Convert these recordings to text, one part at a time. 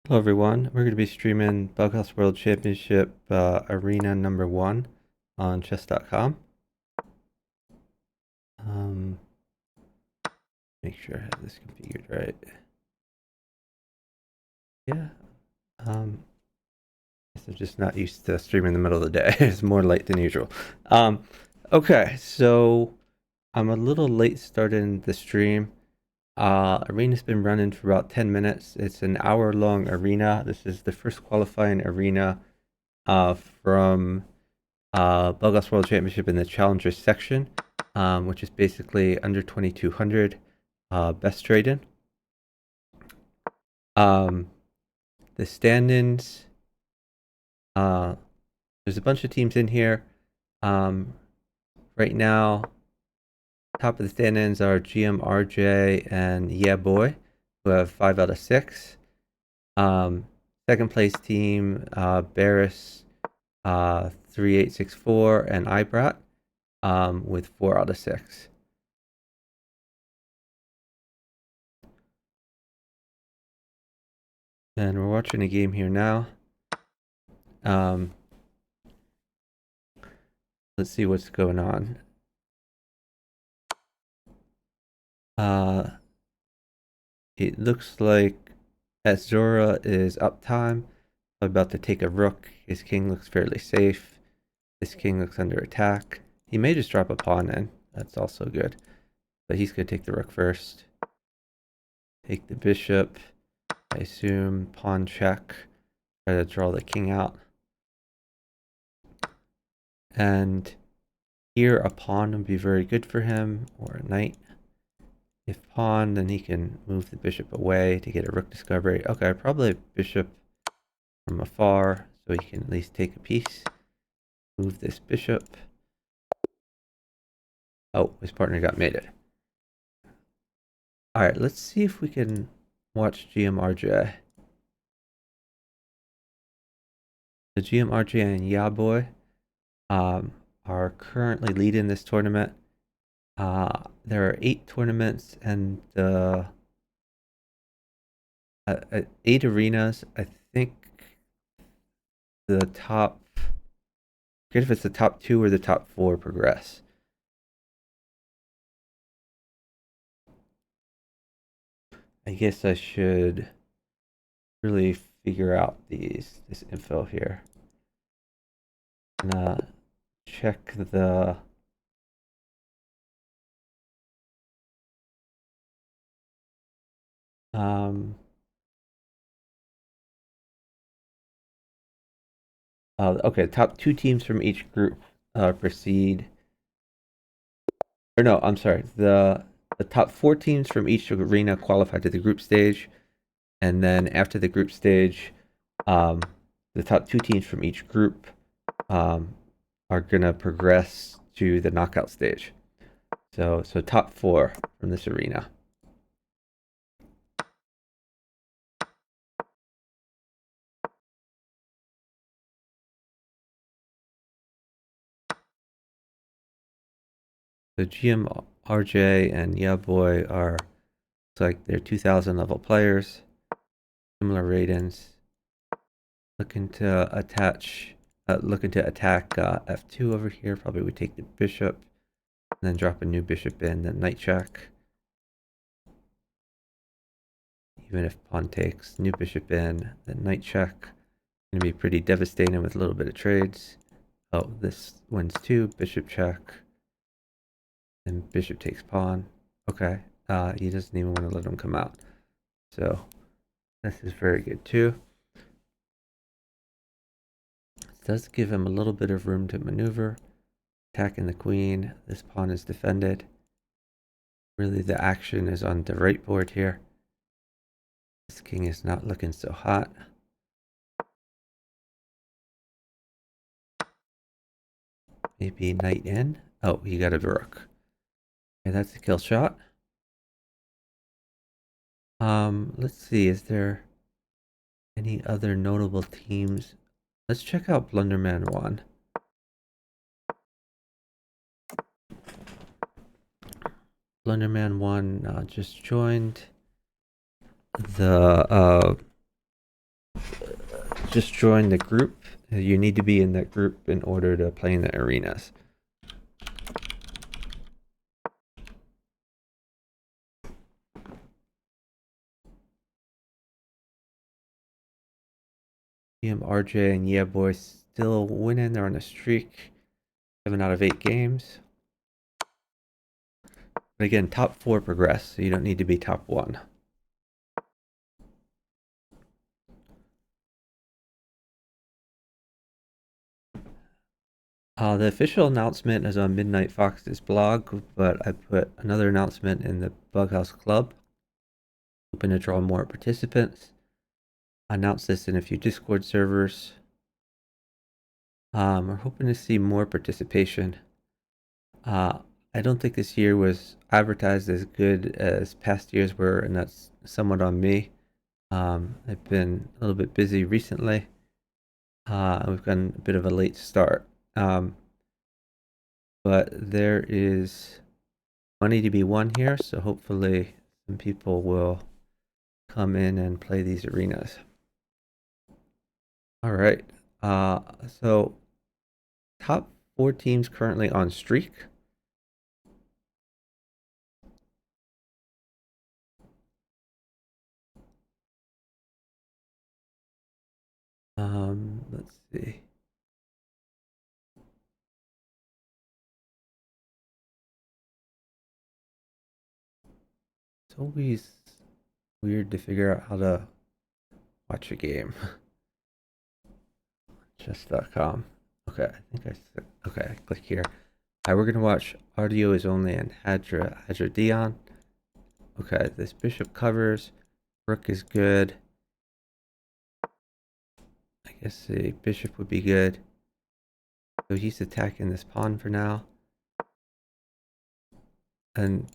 Hello everyone, we're going to be streaming Bughouse World Championship Arena number 1 on chess.com. Make sure I have this configured right. Yeah, guess I'm just not used to streaming in the middle of the day. It's more late than usual. Okay, so I'm a little late starting the stream. Arena's been running for about 10 minutes. It's an hour-long arena. This is the first qualifying arena from Bughouse World Championship in the Challengers section, which is basically under 2200 best trade-in. The stand-ins, there's a bunch of teams in here. Right now, top of the stand-ins are GMRJ and Yeah Boy, who have 5 out of 6. Second place team, Barris, 3864, and Ibrat, with 4 out of 6. And we're watching a game here now. Let's see what's going on. It looks like Azura is uptime, about to take a rook. His king looks fairly safe. This king looks under attack. He may just drop a pawn in. That's also good. But he's going to take the rook first. Take the bishop. I assume pawn check. Try to draw the king out. And here a pawn would be very good for him, or a knight. If pawn, then he can move the bishop away to get a rook discovery. Okay, probably a bishop from afar, so he can at least take a piece. Move this bishop. Oh, his partner got mated. Alright, let's see if we can watch GMRJ. The GMRJ and Yaboy are currently leading this tournament. There are 8 tournaments and 8 arenas. I think the top, I forget if it's the top 2 or the top 4 progress. I guess I should really figure out this info here. And check the okay, top 2 teams from each group proceed. Or no, I'm sorry. The top 4 teams from each arena qualify to the group stage, and then after the group stage, the top 2 teams from each group are gonna progress to the knockout stage. So top 4 from this arena. So GMRJ and Yeah Boy are, looks like they're 2000 level players, similar ratings. Looking to attack f2 over here. Probably would take the bishop, and then drop a new bishop in, then knight check. Even if pawn takes, new bishop in, then knight check. Gonna be pretty devastating with a little bit of trades. Oh, this wins 2, bishop check. Then bishop takes pawn. Okay, he doesn't even want to let him come out. So this is very good too. It does give him a little bit of room to maneuver. Attacking the queen. This pawn is defended. Really, the action is on the right board here. This king is not looking so hot. Maybe knight in. Oh, he got a rook. Okay, that's a kill shot. Let's see, is there any other notable teams? Let's check out Blunderman 1. Blunderman 1 just joined. The just join the group. You need to be in that group in order to play in the arenas. RJ and Yeah Boy still winning. They're on a streak. 7 out of 8 games. But again, top 4 progress, so you don't need to be top 1. The official announcement is on Midnight Fox's blog, but I put another announcement in the Bughouse Club. Hoping to draw more participants. I announced this in a few Discord servers. We're hoping to see more participation. I don't think this year was advertised as good as past years were, and that's somewhat on me. I've been a little bit busy recently. We've gotten a bit of a late start. But there is money to be won here, so hopefully some people will come in and play these arenas. All right. So top 4 teams currently on streak. Let's see. It's always weird to figure out how to watch a game. Chess.com. Okay, I think I said, okay, click here. All right, we're gonna watch Audio is Only and Hadra Dion. Okay, this bishop covers. Rook is good. I guess the bishop would be good. So he's attacking this pawn for now. And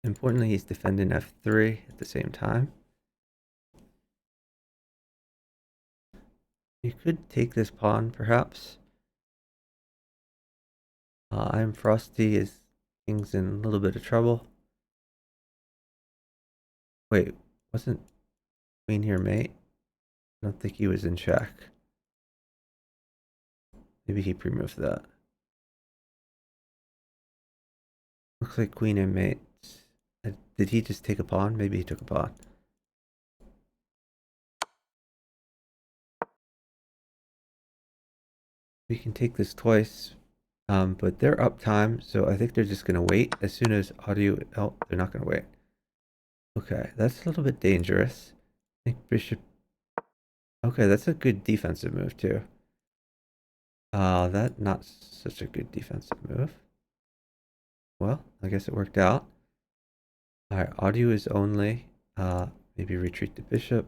importantly, he's defending f3 at the same time. You could take this pawn, perhaps. I'm Frosty. His king's in a little bit of trouble. Wait, wasn't queen here mate? I don't think he was in check. Maybe he pre-moved that. Looks like queen and mate. Did he just take a pawn? Maybe he took a pawn. We can take this twice, but they're up time, so I think they're just going to wait. As soon as audio... Oh, they're not going to wait. Okay, that's a little bit dangerous. I think bishop... Okay, that's a good defensive move, too. That not such a good defensive move. Well, I guess it worked out. Alright, audio is only. Maybe retreat the bishop.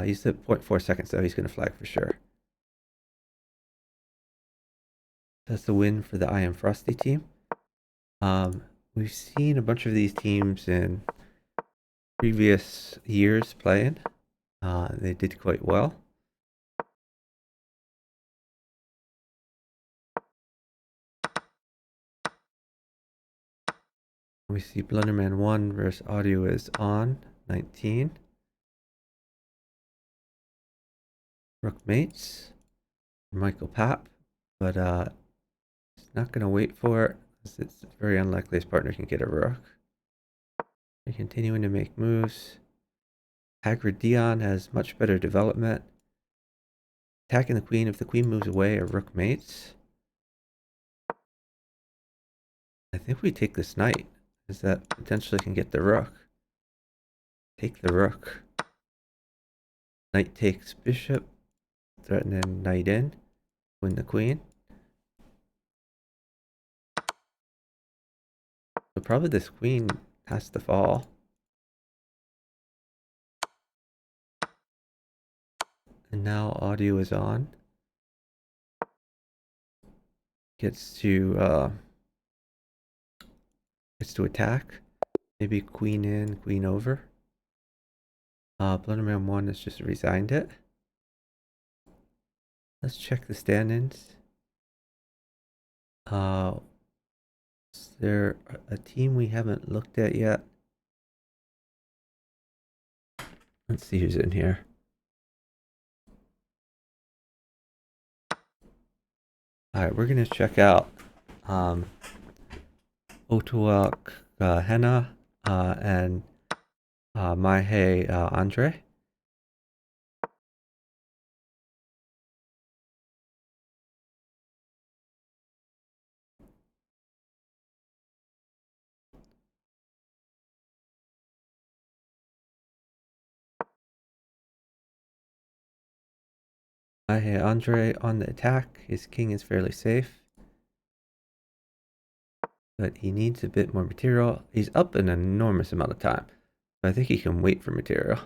He's at 0.4 seconds, though. He's going to flag for sure. That's the win for the I Am Frosty team. We've seen a bunch of these teams in previous years playing. They did quite well. We see Blunderman 1 versus Audio is on 19. Rook mates. Michael Papp. But he's not going to wait for it. It's very unlikely his partner can get a rook. They're continuing to make moves. Hagrid Dion has much better development. Attacking the queen. If the queen moves away, a rook mates. I think we take this knight, as that potentially can get the rook. Take the rook. Knight takes bishop. Threatening knight in. Win the queen. So probably this queen has to fall. And now audio is on. Gets to attack. Maybe queen in, queen over. Blunderman 1 has just resigned it. Let's check the stand-ins. Is there a team we haven't looked at yet? Let's see who's in here. Alright, we're gonna check out um, Otuak Henna and Mahe Andre. Mahe Andre on the attack. His king is fairly safe, but he needs a bit more material. He's up an enormous amount of time, but I think he can wait for material.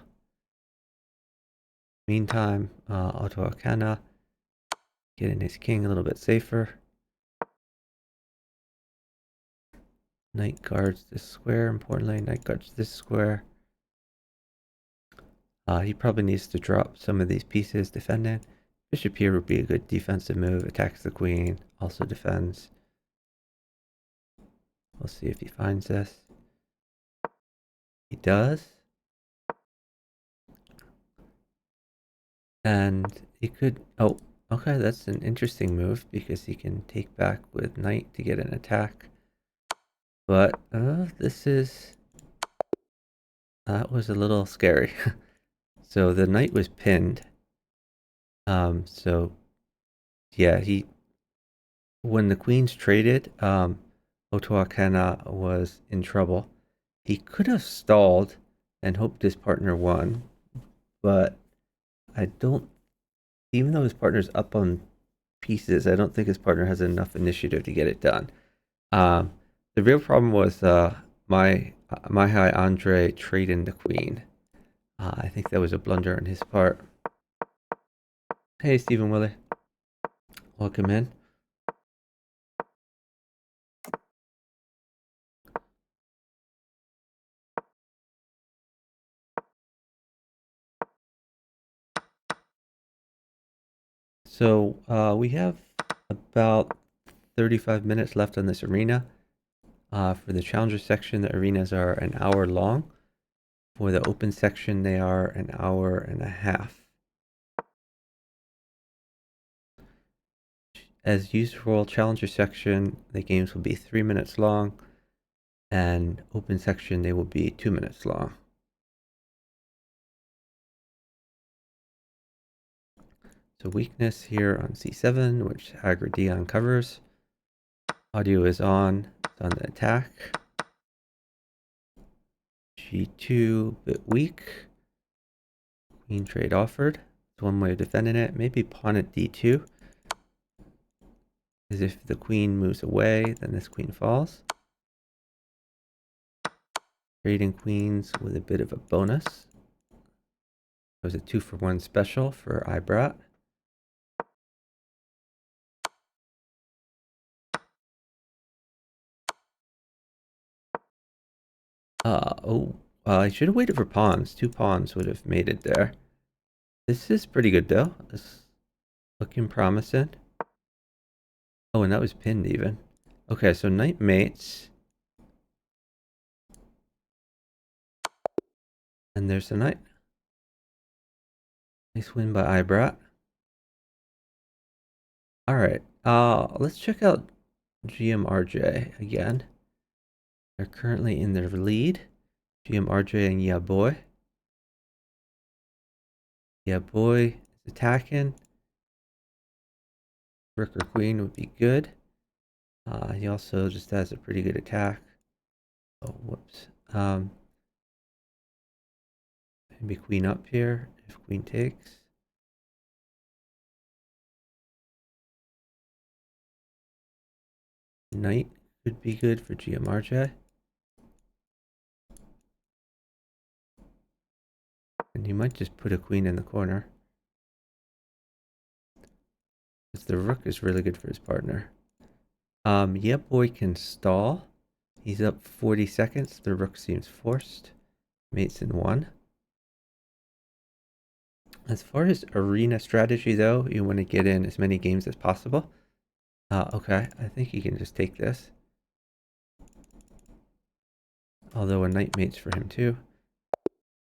Meantime, Otuak Henna getting his king a little bit safer. Knight guards this square, importantly. Knight guards this square. He probably needs to drop some of these pieces defending. Bishop here would be a good defensive move. Attacks the queen, also defends. We'll see if he finds this. He does. And he could... Oh, okay, that's an interesting move because he can take back with knight to get an attack. But this is... That was a little scary. So the knight was pinned. So yeah, when the queens traded, Otuakana was in trouble. He could have stalled and hoped his partner won, but I don't, even though his partner's up on pieces, I don't think his partner has enough initiative to get it done. The real problem was my high Andre trading the queen. I think that was a blunder on his part. Hey, Stephen Willie. Welcome in. So we have about 35 minutes left on this arena. For the challenger section, the arenas are an hour long. For the open section, they are an hour and a half. As usual, challenger section, the games will be 3 minutes long, and open section, they will be 2 minutes long. So weakness here on c7, which Dion covers. Audio is on, it's on the attack. g2, bit weak. Queen trade offered. It's one way of defending it. Maybe pawn at d2. Because if the queen moves away, then this queen falls. Trading queens with a bit of a bonus. It was a 2-for-1 special for Ibrat. I should have waited for pawns. 2 pawns would have made it there. This is pretty good though. This is looking promising. Oh, and that was pinned even. Okay, so knight mates. And there's the knight. Nice win by Ibrat. Alright, let's check out GMRJ again. They're currently in their lead. GMRJ and Yeah Boy. Yeah Boy is attacking. Rook or queen would be good. He also just has a pretty good attack. Oh, whoops. Maybe queen up here if queen takes. Knight could be good for GMRJ. And he might just put a queen in the corner. Because the rook is really good for his partner. Yeah Boy can stall. He's up 40 seconds. The rook seems forced. Mates in 1. As far as arena strategy though, you want to get in as many games as possible. Okay, I think he can just take this. Although a knight mates for him too.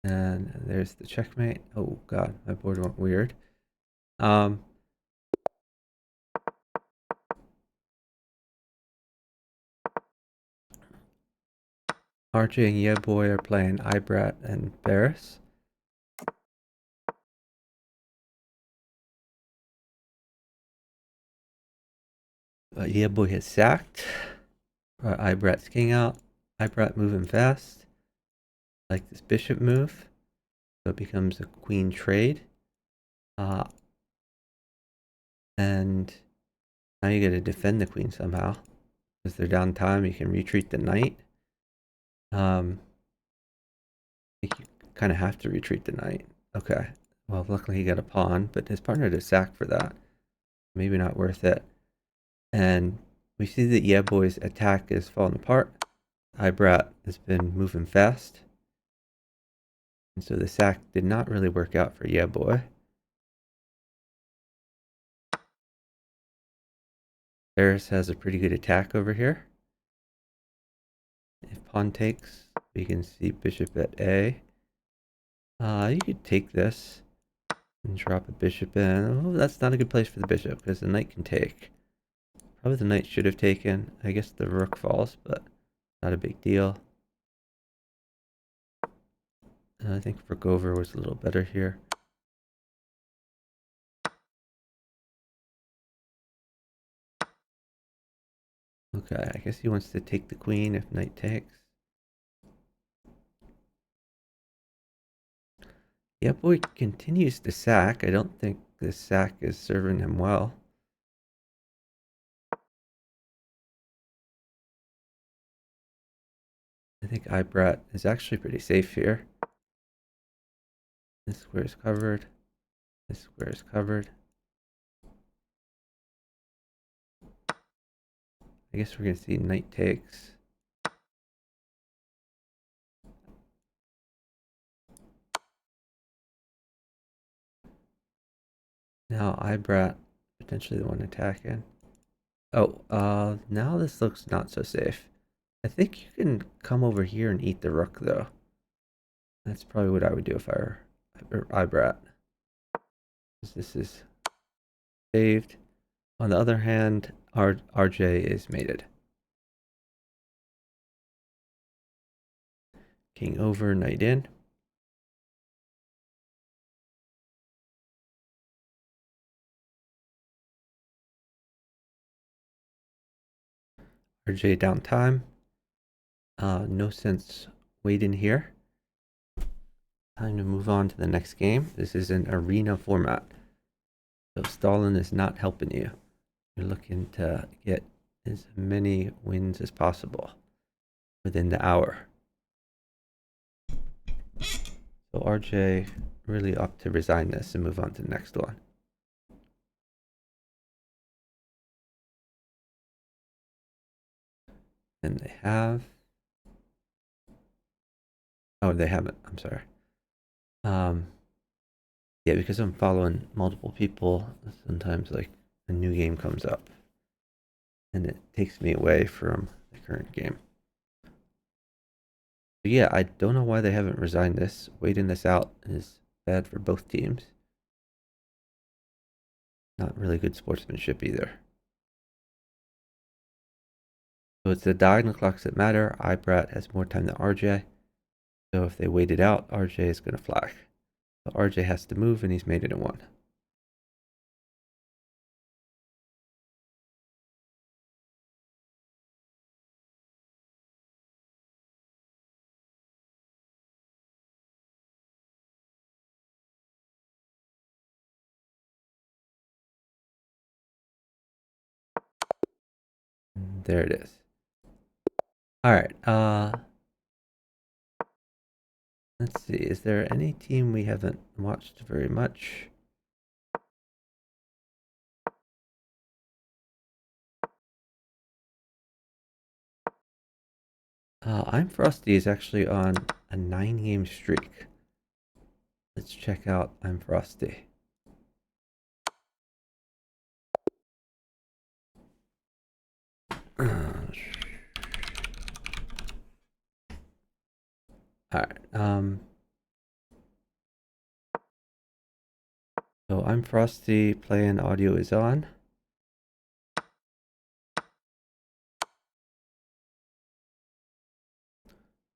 And there's the checkmate. Oh god, my board went weird. RJ and Yeah Boy are playing Ibrat and Barris. Yeah Boy has sacked. Ibrat's king out. Ibrat moving fast. Like this bishop move. So it becomes a queen trade. And now you gotta defend the queen somehow. Because they're down time, you can retreat the knight. I think you kind of have to retreat the knight. Okay. Well, luckily he got a pawn, but his partner had a sack for that. Maybe not worth it. And we see that Yeah Boy's attack is falling apart. Ibrat has been moving fast. And so the sack did not really work out for Yeah Boy. Paris has a pretty good attack over here. If pawn takes, we can see bishop at A. You could take this and drop a bishop in. Oh, that's not a good place for the bishop because the knight can take. Probably the knight should have taken. I guess the rook falls, but not a big deal. I think rook over was a little better here. Okay, I guess he wants to take the queen if knight takes. Yeah, boy continues to sack. I don't think this sack is serving him well. I think Ibrat is actually pretty safe here. This square is covered. This square is covered. I guess we're going to see knight takes. Now Ibrat potentially the one attacking. Oh, now this looks not so safe. I think you can come over here and eat the rook, though. That's probably what I would do if I were Ibrat. This is saved. On the other hand, RJ is mated. King over, knight in. RJ down time. No sense waiting here. Time to move on to the next game. This is an arena format. So Stalin is not helping you. You're looking to get as many wins as possible within the hour. So RJ really ought to resign this and move on to the next one. And they have... Oh, they haven't. I'm sorry. Yeah, because I'm following multiple people, sometimes like a new game comes up and it takes me away from the current game. But yeah, I don't know why they haven't resigned this. Waiting this out is bad for both teams. Not really good sportsmanship either. So it's the diagonal clocks that matter. Ibrat has more time than RJ. So if they wait it out, RJ is going to flag. So RJ has to move and he's made it a 1. There it is. All right. Let's see. Is there any team we haven't watched very much? I'm Frosty is actually on a 9-game streak. Let's check out I'm Frosty. Alright, so I'm Frosty, playing audio is on.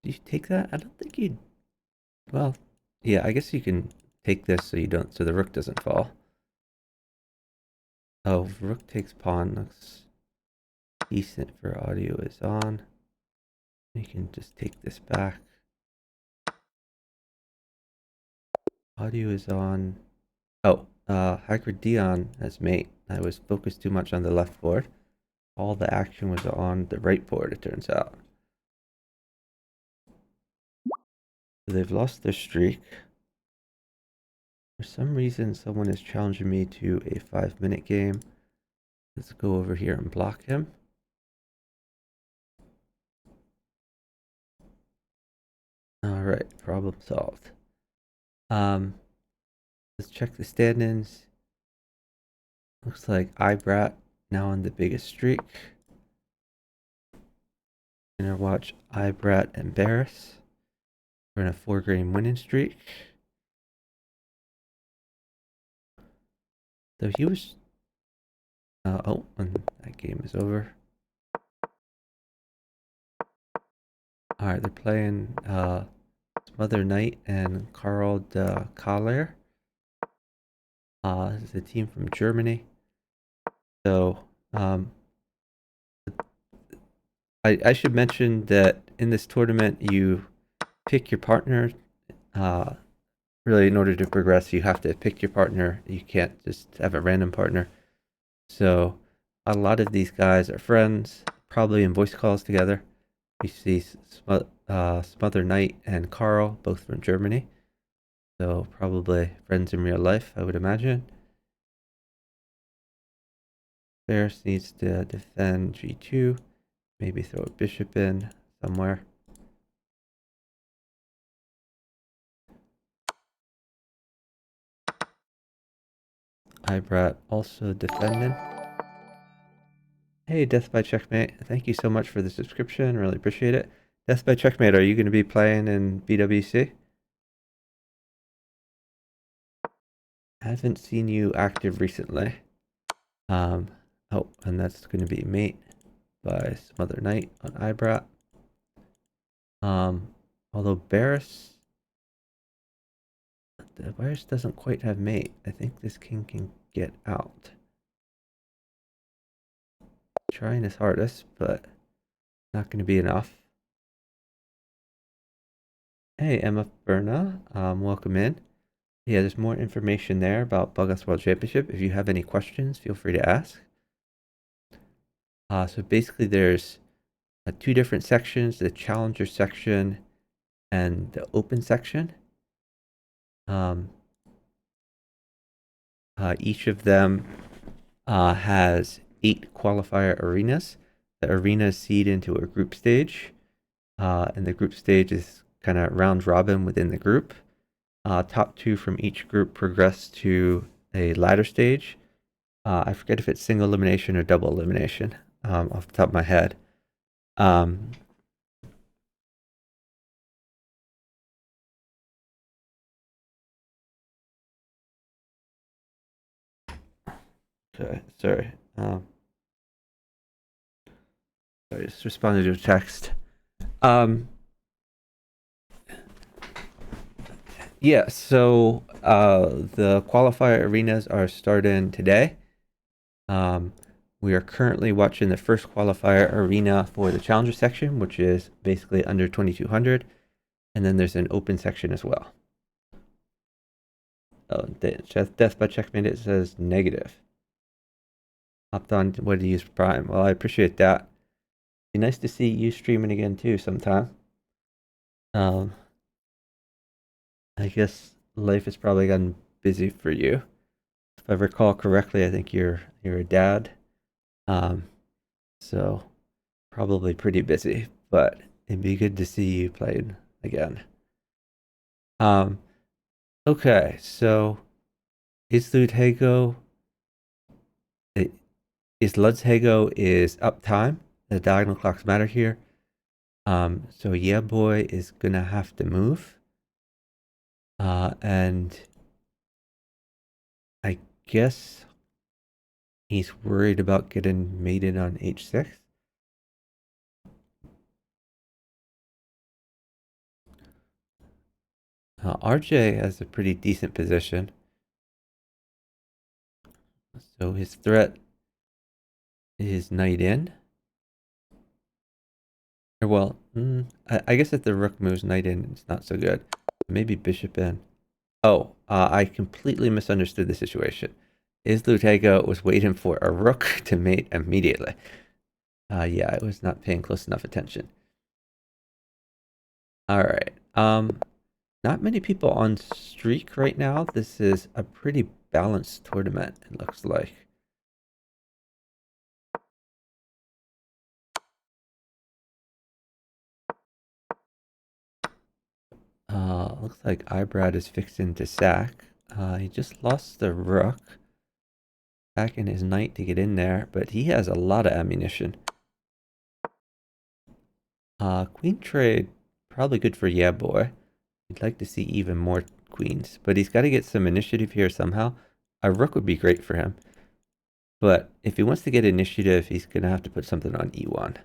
Do you take that? I don't think you. Well, yeah, I guess you can take this so you don't, so the rook doesn't fall. Oh, rook takes pawn looks decent for audio is on. You can just take this back. Audio is on. Oh, Hagrid Dion as mate. I was focused too much on the left board. All the action was on the right board, it turns out. So they've lost their streak. For some reason, someone is challenging me to a 5-minute game. Let's go over here and block him. All right, problem solved. Let's check the stand-ins. Looks like Ibrat now on the biggest streak. Gonna watch Ibrat and Barris. We're in a 4-game winning streak. So he was. Oh, and that game is over. All right, they're playing Mother Knight and Karl de Kaller. This is a team from Germany. So I should mention that in this tournament you pick your partner. Really, in order to progress, you have to pick your partner. You can't just have a random partner. So a lot of these guys are friends, probably in voice calls together. We see Smother Knight and Carl, both from Germany. So probably friends in real life, I would imagine. Ferris needs to defend g2. Maybe throw a bishop in somewhere. Ibrat also defending. Hey, Death by Checkmate. Thank you so much for the subscription. Really appreciate it. Death by Checkmate, are you going to be playing in BWC? I haven't seen you active recently. Oh, and that's going to be Mate by Smother Knight on Ibrat. Although Barris doesn't quite have Mate. I think this king can get out. Trying his hardest, but not going to be enough. Hey, Emma Berna, welcome in. Yeah, there's more information there about Bughouse World Championship. If you have any questions, feel free to ask. So basically there's 2 different sections, the Challenger section and the Open section. Each of them has 8 qualifier arenas. The arenas seed into a group stage, and the group stage is kind of round robin within the group. Top 2 from each group progress to a ladder stage. I forget if it's single elimination or double elimination off the top of my head. Okay, sorry. I just responded to a text. Yeah, so the qualifier arenas are starting today. We are currently watching the first qualifier arena for the challenger section, which is basically under 2200, and then there's an open section as well. Oh, Death by Checkmate, it says negative. Hopped on what to use Prime. Well, I appreciate that. Be nice to see you streaming again too sometime. I guess life has probably gotten busy for you. If I recall correctly, I think you're a dad. So probably pretty busy, but it'd be good to see you playing again. Okay, so Isludhego Isludhego is uptime. The diagonal clocks matter here. So yeah, boy is gonna have to move. And I guess he's worried about getting mated on h6. RJ has a pretty decent position. So his threat is knight in. Or well, I guess if the rook moves knight in, it's not so good. Maybe bishop in. Oh, I completely misunderstood the situation. Islutega was waiting for a rook to mate immediately. Yeah, I was not paying close enough attention. All right. Not many people on streak right now. This is a pretty balanced tournament, it looks like. Looks like Ibrad is fixing to sack. He just lost the rook. Sacking his knight to get in there, but he has a lot of ammunition. Queen trade, probably good for Yeah Boy. He'd like to see even more queens, but he's got to get some initiative here somehow. A rook would be great for him. But if he wants to get initiative, he's going to have to put something on e1.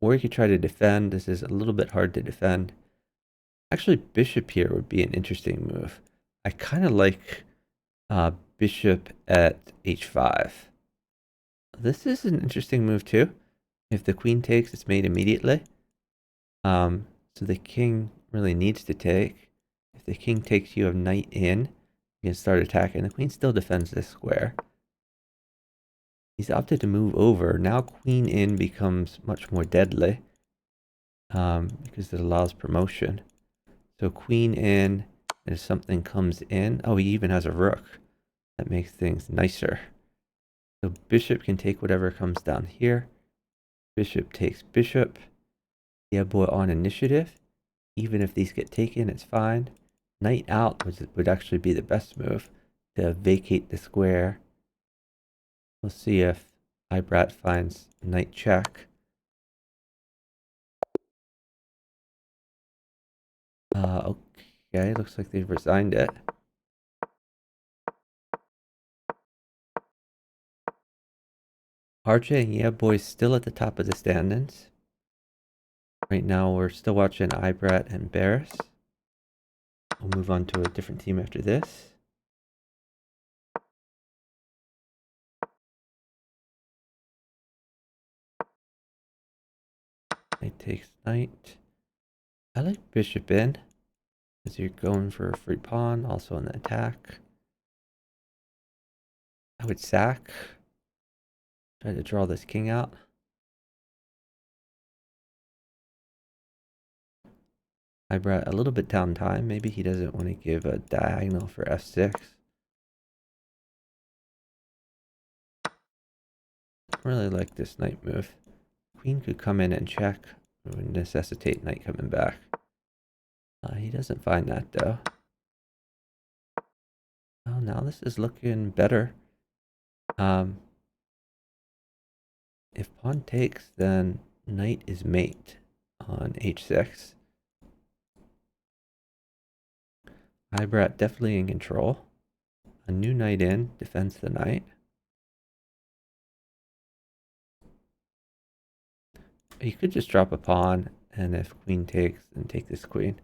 Or he could try to defend. This is a little bit hard to defend. Actually, bishop here would be an interesting move. I kind of like bishop at h5. This is an interesting move too. If the queen takes, it's made immediately. So the king really needs to take. If the king takes, you have knight in. You can start attacking. The queen still defends this square. He's opted to move over. Now queen in becomes much more deadly because it allows promotion. So queen in, and if something comes in, oh, he even has a rook. That makes things nicer. So bishop can take whatever comes down here. Bishop takes bishop. Yeah, boy on initiative. Even if these get taken, it's fine. Knight out would actually be the best move to vacate the square. We'll see if Ibrat finds knight check. Okay, looks like they've resigned it. RJ and Yeah Boy's still at the top of the standings. Right now, we're still watching Ibrat and Barris. We'll move on to a different team after this. Knight takes knight. I like bishop in, because you're going for a free pawn, also on the attack. I would sack. Try to draw this king out. I brought a little bit down time. Maybe he doesn't want to give a diagonal for f6. I really like this knight move. Queen could come in and check. It would necessitate knight coming back. He doesn't find that though. Oh, now this is looking better. If pawn takes, then knight is mate on h6. Ibrat definitely in control. A new knight in defends the knight. He could just drop a pawn, and if queen takes, then take this queen.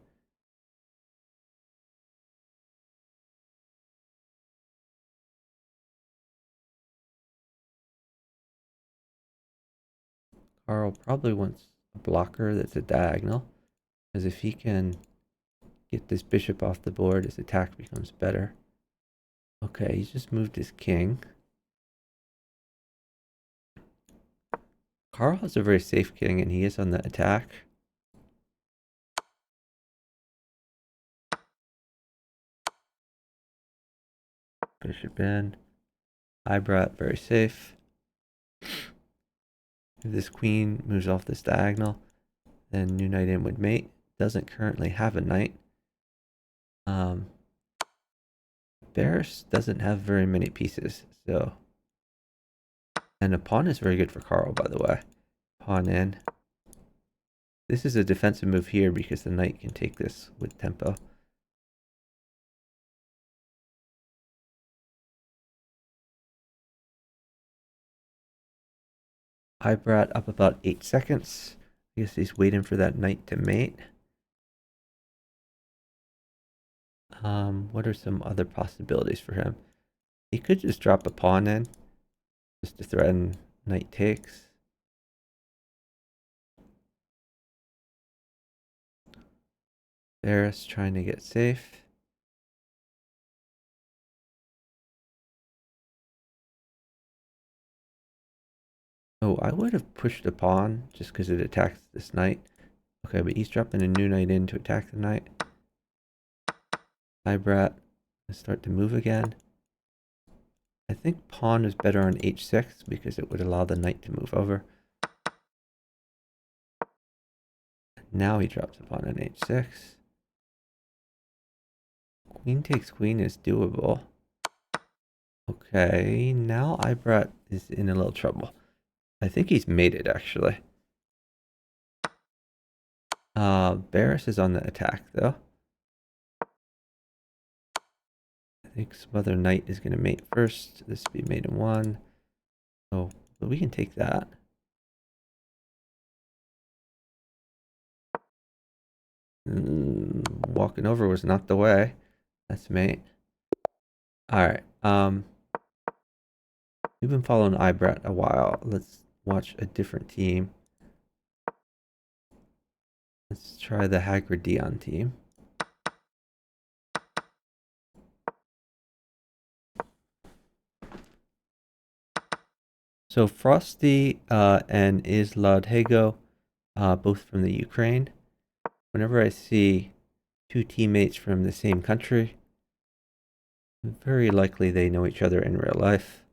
Carl probably wants a blocker that's a diagonal, because if he can get this bishop off the board, his attack becomes better. Okay, he's just moved his king. Carl has a very safe king, and he is on the attack. Bishop in. Ibrat, very safe. If this queen moves off this diagonal, then new knight in would mate. Doesn't currently have a knight. Barris doesn't have very many pieces, so. And a pawn is very good for Carl, by the way. Pawn in. This is a defensive move here because the knight can take this with tempo. I brought up about 8 seconds. I guess he's waiting for that knight to mate. What are some other possibilities for him? He could just drop a pawn in, just to threaten knight takes. Varus trying to get safe. Oh, I would have pushed a pawn just because it attacks this knight. Okay, but he's dropping a new knight in to attack the knight. Hi, Brat. Let's start to move again. I think pawn is better on h6 because it would allow the knight to move over. Now he drops a pawn on h6. Queen takes queen is doable. Okay, now Ibrat is in a little trouble. I think he's mated, actually. Varus is on the attack, though. I think some other knight is going to mate first. This will be mate in one. Oh, but we can take that. Walking over was not the way. That's mate. Alright, we've been following Ibrat a while. Let's watch a different team. Let's try the Hagrid Dion team. So Frosty and Islad Hago, both from the Ukraine. Whenever I see two teammates from the same country, very likely they know each other in real life.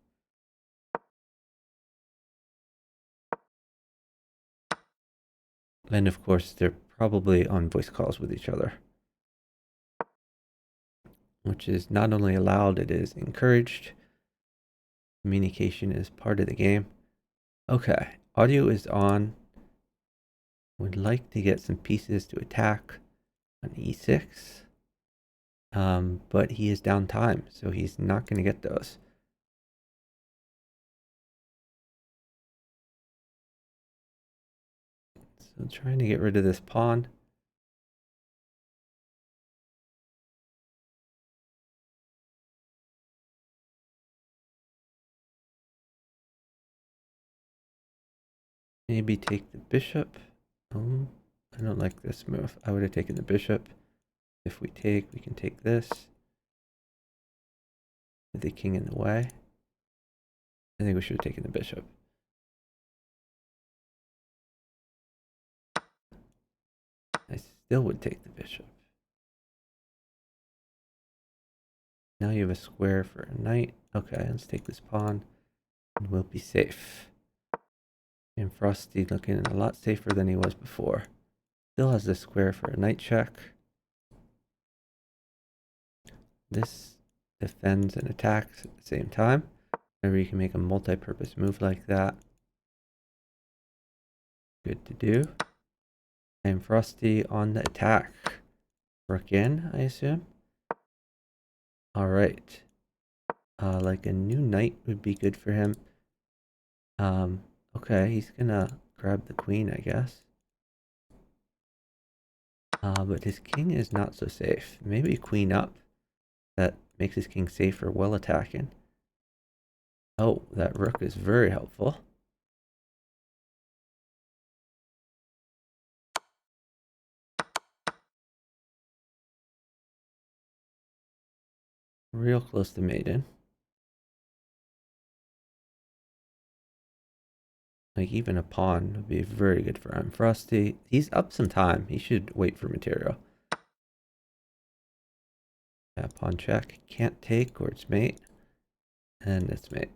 And of course, they're probably on voice calls with each other, which is not only allowed, it is encouraged. Communication is part of the game. Okay, audio is on. Would like to get some pieces to attack on e6. But he is down time, so he's not going to get those. So trying to get rid of this pawn. Maybe take the bishop. I don't like this move. I would have taken the bishop. If we take, we can take this. With the king in the way. I think we should have taken the bishop. I still would take the bishop. Now you have a square for a knight. Okay, let's take this pawn. And we'll be safe. And Frosty looking a lot safer than he was before. Still has this square for a knight check. This defends and attacks at the same time. Whenever you can make a multi-purpose move like that. Good to do. And Frosty on the attack. Rook in, I assume. Alright. Like a new knight would be good for him. Okay, he's gonna grab the queen, I guess. But his king is not so safe. Maybe queen up. That makes his king safer while attacking. Oh, that rook is very helpful. Real close to maiden. Like even a pawn would be very good for him. Frosty, he's up some time. He should wait for material. Yeah, pawn check. Can't take or it's mate. And it's mate.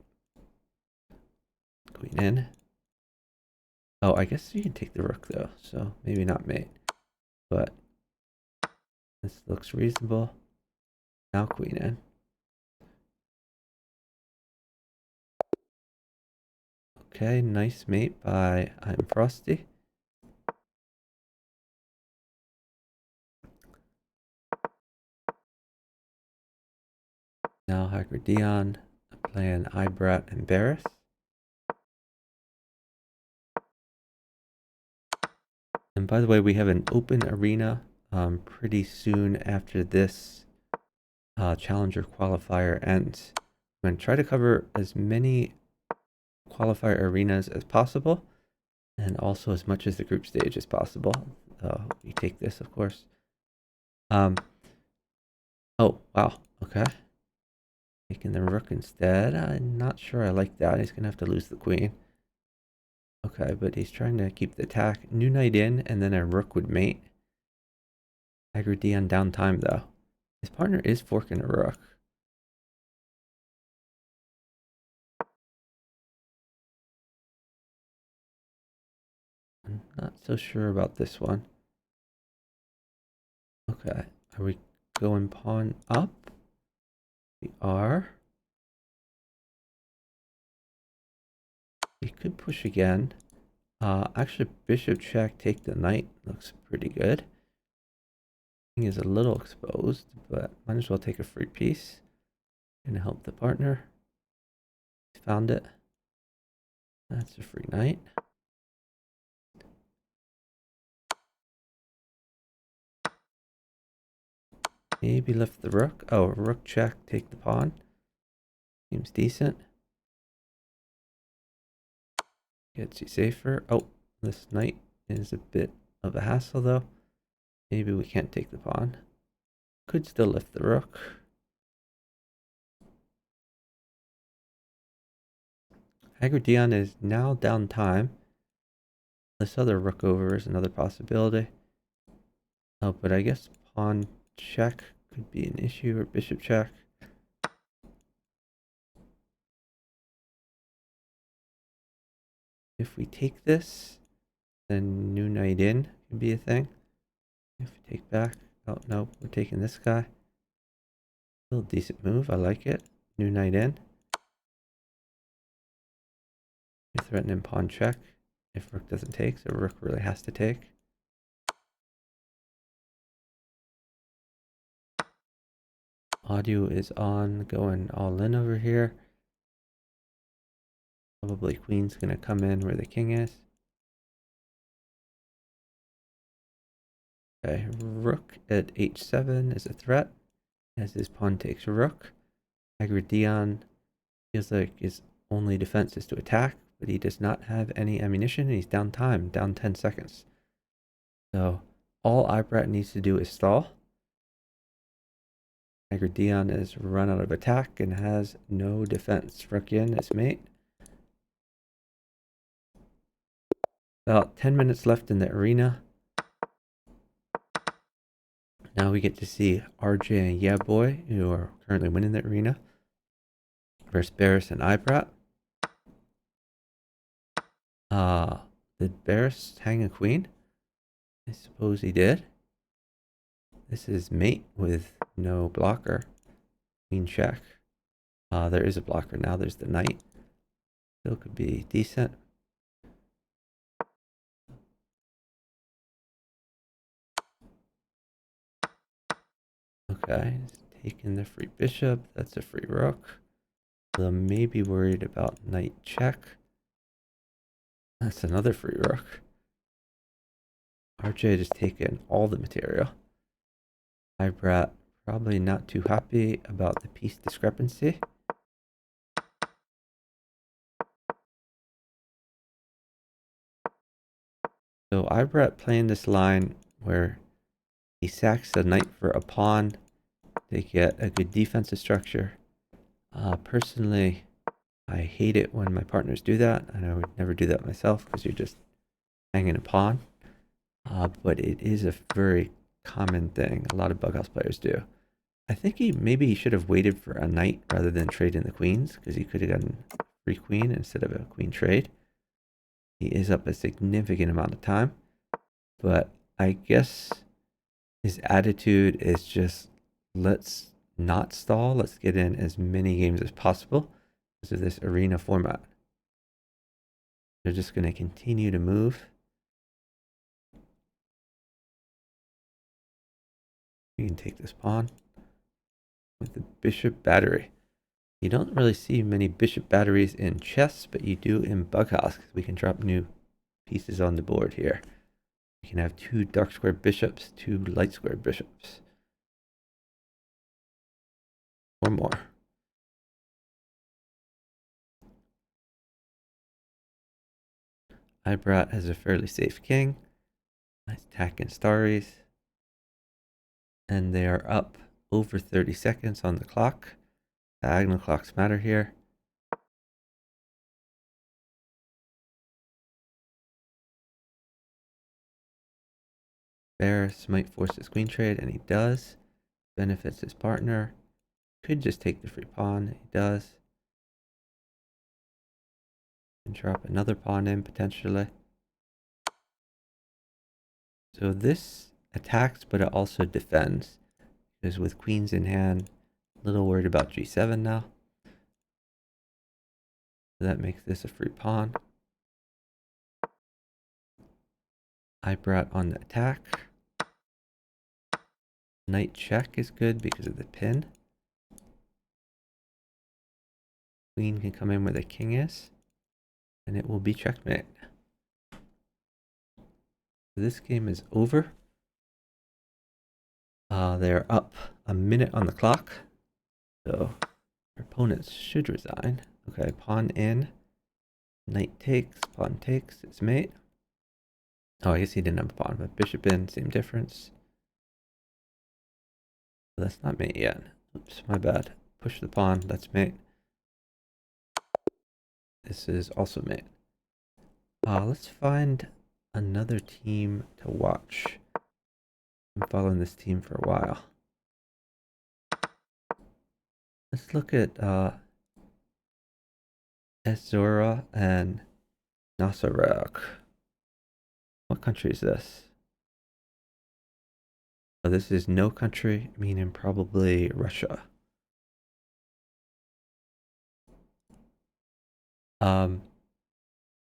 Queen in. Oh, I guess you can take the rook though. So maybe not mate. But this looks reasonable. Now queen in. Okay, nice mate by I'm Frosty. Now Hagrid Dion playing Ibrat and Barris. And by the way, we have an open arena pretty soon after this Challenger Qualifier ends. I'm going to try to cover as many qualifier arenas as possible, and also as much as the group stage as possible. We take this, of course. Oh, wow. Okay. Taking the rook instead. I'm not sure I like that. He's going to have to lose the queen. Okay, but he's trying to keep the attack. New knight in, and then a rook would mate. Tiger D on downtime, though. His partner is forking a rook. I'm not so sure about this one. Okay, are we going pawn up? We are. We could push again. Actually, bishop check, take the knight. Looks pretty good. King is a little exposed, but might as well take a free piece. Gonna help the partner. Found it. That's a free knight. Maybe lift the rook. Oh, rook check, take the pawn. Seems decent. Gets you safer. Oh, this knight is a bit of a hassle though. Maybe we can't take the pawn. Could still lift the rook. Dion is now down time. This other rook over is another possibility. Oh, but I guess pawn check could be an issue, or bishop check. If we take this, then new knight in can be a thing. If we take back, oh no, we're taking this guy. Still a decent move, I like it. New knight in. You're threatening pawn check. If rook doesn't take, so rook really has to take. Audio is on, going all in over here. Probably queen's gonna come in where the king is. Okay, rook at h7 is a threat, as his pawn takes rook. Dion feels like his only defense is to attack, but he does not have any ammunition, and he's down time, down 10 seconds. So all Ibrat needs to do is stall. Dion is run out of attack and has no defense. Rook in is mate. About 10 minutes left in the arena. Now we get to see RJ and Yeah Boy, who are currently winning the arena, versus Barris and Ibrat. Did Barris hang a queen? I suppose he did. This is mate with no blocker. Queen check. There is a blocker now. There's the knight. Still could be decent. Okay, taking the free bishop. That's a free rook. So I'm maybe worried about knight check. That's another free rook. RJ just taken all the material. Ibrat probably not too happy about the piece discrepancy. So Ibrat playing this line where he sacks the knight for a pawn to get a good defensive structure. Personally, I hate it when my partners do that, and I would never do that myself because you're just hanging a pawn. But it is a very common thing. A lot of Bughouse players do. I think maybe he should have waited for a knight rather than trading the queens, because he could have gotten a free queen instead of a queen trade. He is up a significant amount of time, but I guess his attitude is just, let's not stall. Let's get in as many games as possible because of this arena format. They're just going to continue to move. You can take this pawn with the bishop battery. You don't really see many bishop batteries in chess, but you do in Bughouse, because we can drop new pieces on the board here. We can have 2 dark square bishops, 2 light square bishops. or more. Ibrat has a fairly safe king. Nice attack in Starries. And they are up over 30 seconds on the clock. Diagonal clocks matter here. Barris might force his queen trade, and he does. Benefits his partner. Could just take the free pawn. He does. And drop another pawn in potentially. So this attacks, but it also defends. Because with queens in hand, a little worried about g7 now. So that makes this a free pawn. Ibrat on the attack. Knight check is good because of the pin. Queen can come in where the king is, and it will be checkmate. This game is over. They're up a minute on the clock, so our opponents should resign. Okay, pawn in, knight takes, pawn takes, it's mate. Oh, I guess he didn't have a pawn, but bishop in, same difference. That's not mate yet. Oops, my bad. Push the pawn, that's mate. This is also mate. Let's find another team to watch. I'm following this team for a while. Let's look at Ezora and Nasarek. What country is this? Oh, this is no country, meaning probably Russia.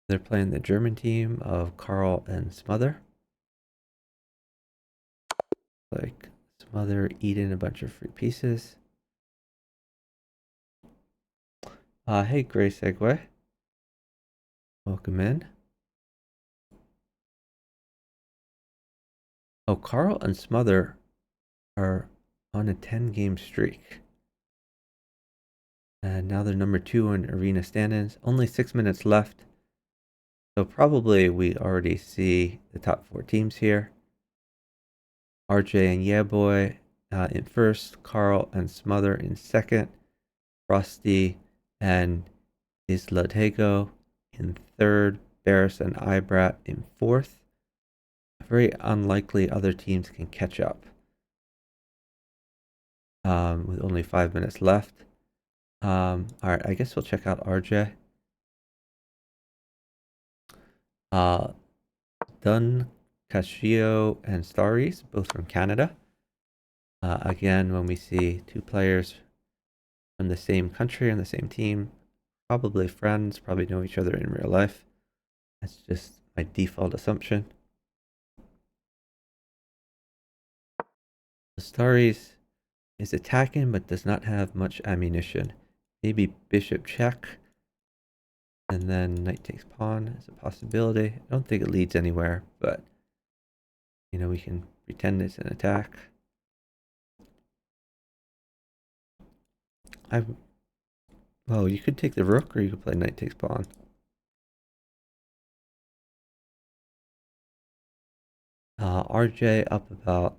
They're playing the German team of Karl and Smother. Like Smother eating a bunch of free pieces. Hey, Gray Segway. Welcome in. Oh, Karl and Smother are on a 10-game streak. And now they're number 2 in arena stand-ins. Only 6 minutes left. So probably we already see the top 4 teams here. RJ and Yeah Boy in first. Karl and Smother in second. Frosty and Isladego in third. Barris and Ibrat in fourth. Very unlikely other teams can catch up. With only 5 minutes left. Alright, I guess we'll check out RJ. Dunn, Cascio, and Starries, both from Canada. Again, when we see 2 players from the same country and the same team, probably friends, probably know each other in real life. That's just my default assumption. The Starries is attacking but does not have much ammunition. Maybe bishop check, and then knight takes pawn is a possibility. I don't think it leads anywhere, but you know, we can pretend it's an attack. Well, you could take the rook, or you could play knight takes pawn. RJ up about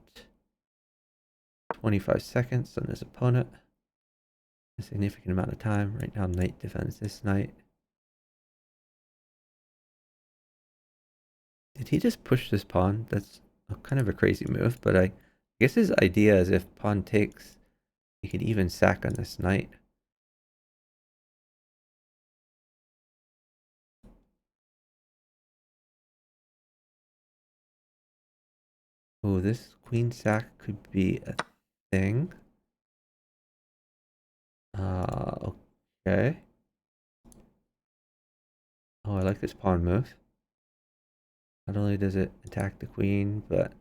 25 seconds on his opponent. A significant amount of time. Right now, knight defends this knight. Did he just push this pawn? That's kind of a crazy move, but I guess his idea is if pawn takes, he could even sack on this knight. Oh, this queen sack could be a thing. Okay. Oh, I like this pawn move. Not only does it attack the queen, but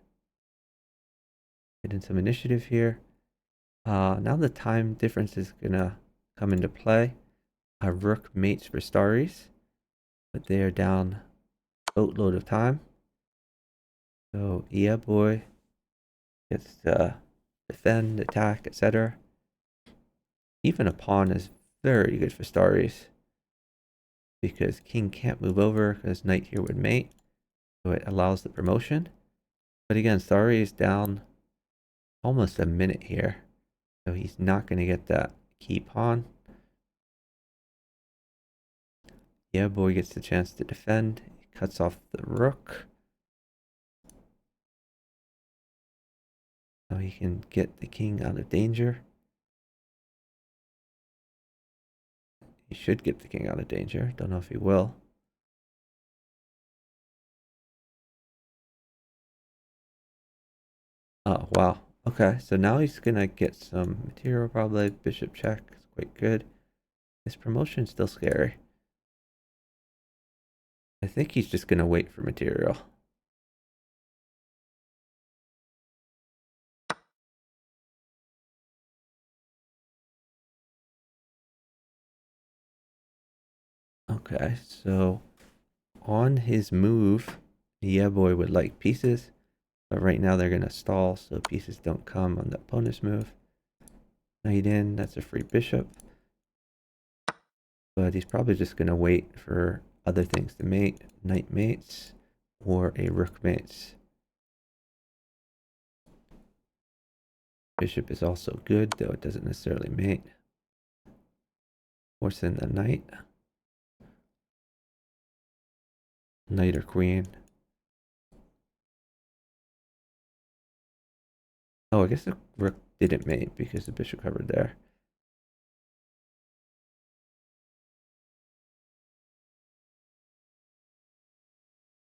getting some initiative here. Now the time difference is gonna come into play. A rook mates for Starries, but they are down a boatload of time. So yeah, boy gets to defend, attack, etc. Even a pawn is very good for starries because king can't move over because knight here would mate. So it allows the promotion. But again, starry is down almost a minute here. So he's not going to get that key pawn. Yeah, boy gets the chance to defend. He cuts off the rook. So he can get the king out of danger. He should get the king out of danger. Don't know if he will. Oh, wow. Okay, so now he's going to get some material probably. Bishop check is quite good. His promotion's still scary. I think he's just going to wait for material. Okay, so on his move, yeah boy would like pieces, but right now they're going to stall so pieces don't come on the opponent's move. Knight in, that's a free bishop. But he's probably just going to wait for other things to mate. Knight mates or a rook mates. Bishop is also good, though it doesn't necessarily mate. Force in the knight. Knight or queen. Oh, I guess the rook didn't mate because the bishop covered there.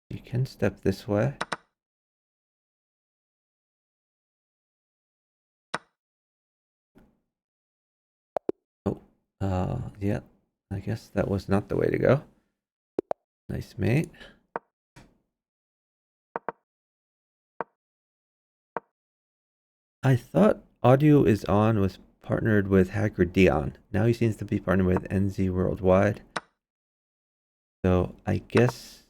You can step this way. Oh, yeah. I guess that was not the way to go. Nice mate. I thought Audio is On was partnered with Hacker Dion. Now he seems to be partnered with NZ Worldwide. So I guess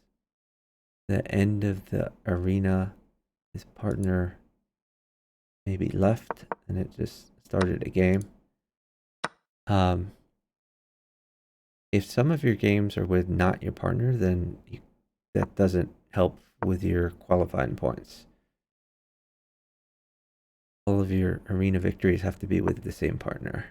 the end of the arena, his partner maybe left and it just started a game. If some of your games are with not your partner, then that doesn't help with your qualifying points. All of your arena victories have to be with the same partner.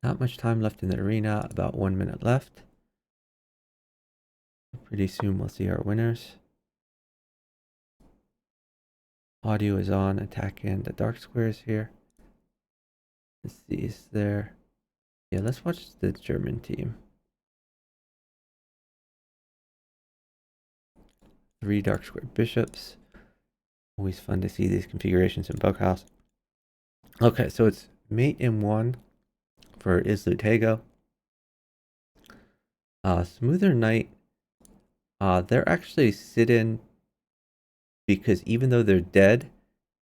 Not much time left in the arena, about 1 minute left. Pretty soon we'll see our winners. Audio is on, attacking the dark squares here. Let's see, is there... Yeah, let's watch the German team. 3 dark square bishops. Always fun to see these configurations in Bughouse. Okay, so it's mate in 1 for Islutego. Smoother Knight. They're actually sit-in because even though they're dead,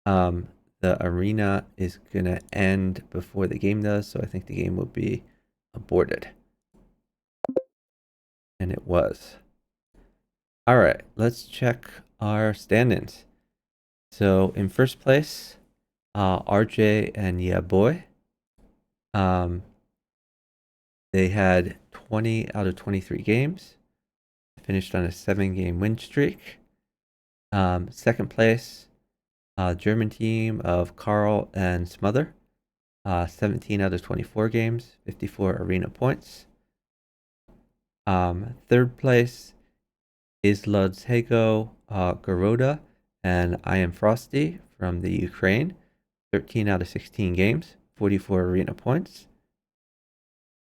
the arena is going to end before the game does, so I think the game will be aborted. And it was. All right, let's check our stand-ins. So in first place, RJ and Yeah Boy. They had 20 out of 23 games. Finished on a 7-game win streak. Second place, German team of Carl and Smother. 17 out of 24 games, 54 arena points. Third place is Ludzhego Goroda and I Am Frosty from the Ukraine. 13 out of 16 games, 44 arena points.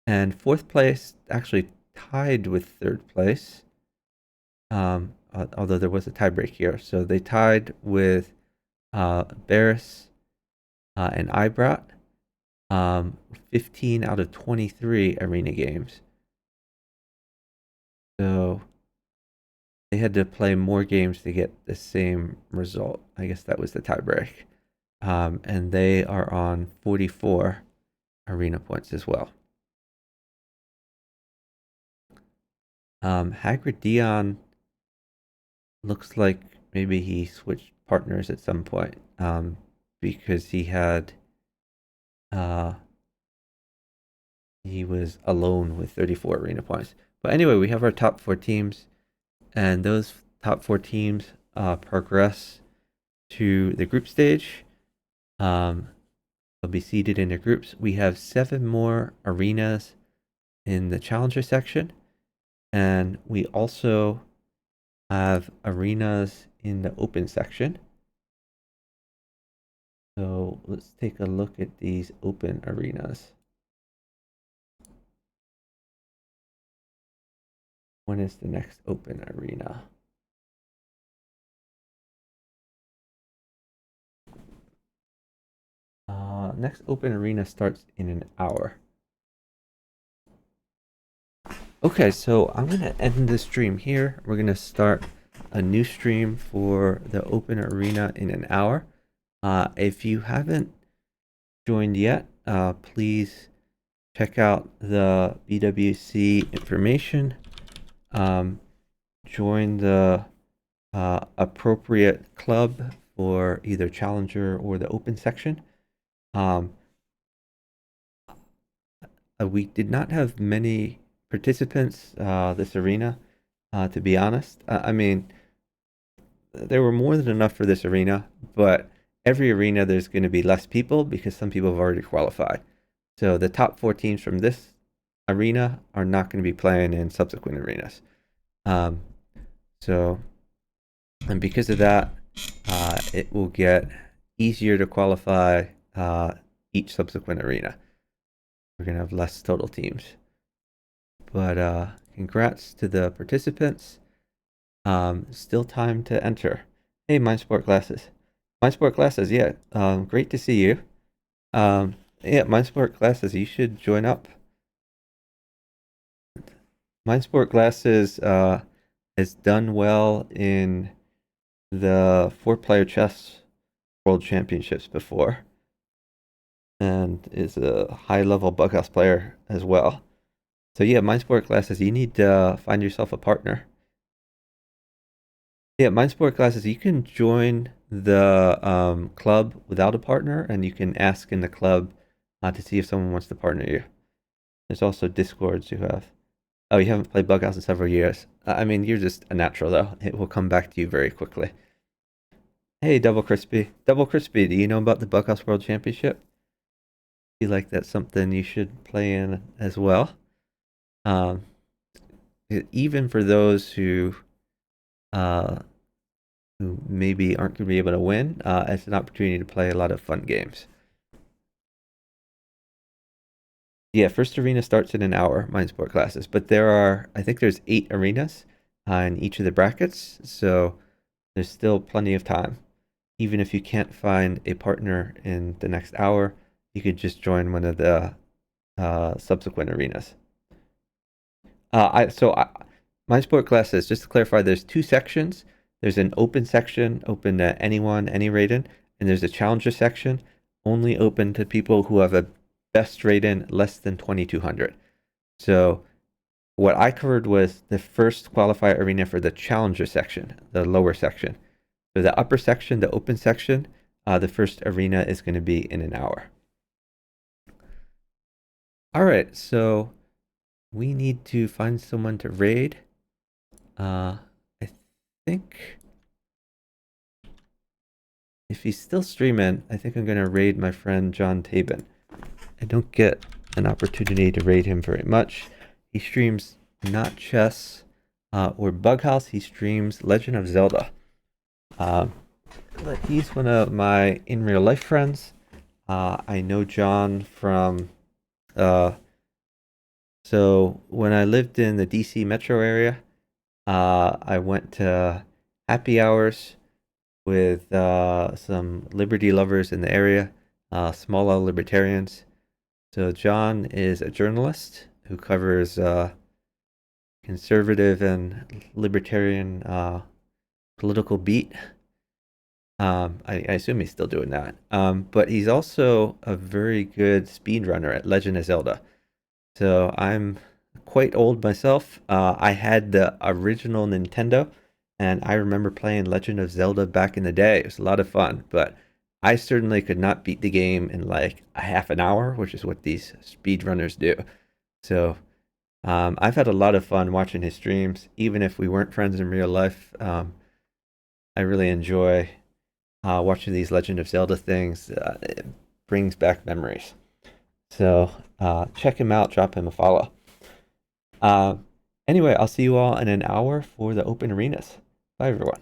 And fourth place, actually tied with third place, although there was a tiebreak here. So they tied with Barris and Ibrat. 15 out of 23 arena games. So they had to play more games to get the same result. I guess that was the tiebreak. And they are on 44 arena points as well. Hagrid Dion looks like maybe he switched partners at some point, because he was alone with 34 arena points. But anyway, we have our top 4 teams, and those top 4 teams progress to the group stage. They'll be seated in their groups. We have 7 more arenas in the challenger section, and we also have arenas in the open section. So let's take a look at these open arenas. When is the next open arena? Next open arena starts in an hour. Okay, so I'm going to end the stream here. We're going to start a new stream for the open arena in an hour. If you haven't joined yet, please check out the BWC information. Join the appropriate club for either challenger or the open section. We did not have many participants this arena, to be honest. I mean, there were more than enough for this arena, but every arena there's going to be less people because some people have already qualified. So the top 4 teams from this arena are not going to be playing in subsequent arenas. And because of that, it will get easier to qualify each subsequent arena. We're going to have less total teams. But congrats to the participants. Still time to enter. Hey, Mindsport Glasses. Mindsport Glasses, yeah. Great to see you. Yeah, Mindsport Glasses, you should join up. Mindsport Glasses has done well in the 4-player chess world championships before, and is a high-level Bughouse player as well. So yeah, Mindsport Glasses, you need to find yourself a partner. Yeah, Mindsport Glasses, you can join the club without a partner, and you can ask in the club to see if someone wants to partner you. There's also Discords you have. Oh, you haven't played Bughouse in several years. I mean, you're just a natural, though. It will come back to you very quickly. Hey, Double Crispy. Double Crispy, do you know about the Bughouse World Championship? Feel like that's something you should play in as well. Even for those who maybe aren't going to be able to win, it's an opportunity to play a lot of fun games. Yeah, first arena starts in an hour, Mindsport Classes, but I think there's 8 arenas in each of the brackets, so there's still plenty of time. Even if you can't find a partner in the next hour, you could just join one of the subsequent arenas. Mindsport Classes, just to clarify, there's 2 sections. There's an open section, open to anyone, any rating, and there's a challenger section, only open to people who have a best rating less than 2200. So what I covered was the first qualifier arena for the challenger section, the lower section. So the upper section, the open section, the first arena is going to be in an hour. All right, so we need to find someone to raid. I think if he's still streaming, I think I'm going to raid my friend John Tabin. I don't get an opportunity to raid him very much. He streams not chess or Bughouse. He streams Legend of Zelda. But he's one of my in real life friends. I know John from so when I lived in the DC metro area, I went to happy hours with some liberty lovers in the area, small L libertarians. So John is a journalist who covers conservative and libertarian political beat. I assume he's still doing that. But he's also a very good speedrunner at Legend of Zelda. So I'm quite old myself. I had the original Nintendo, and I remember playing Legend of Zelda back in the day. It was a lot of fun, but I certainly could not beat the game in like a half an hour, which is what these speedrunners do. So I've had a lot of fun watching his streams, even if we weren't friends in real life. I really enjoy watching these Legend of Zelda things. It brings back memories. So check him out, drop him a follow. Uh, anyway, I'll see you all in an hour for the open arenas. Bye, everyone.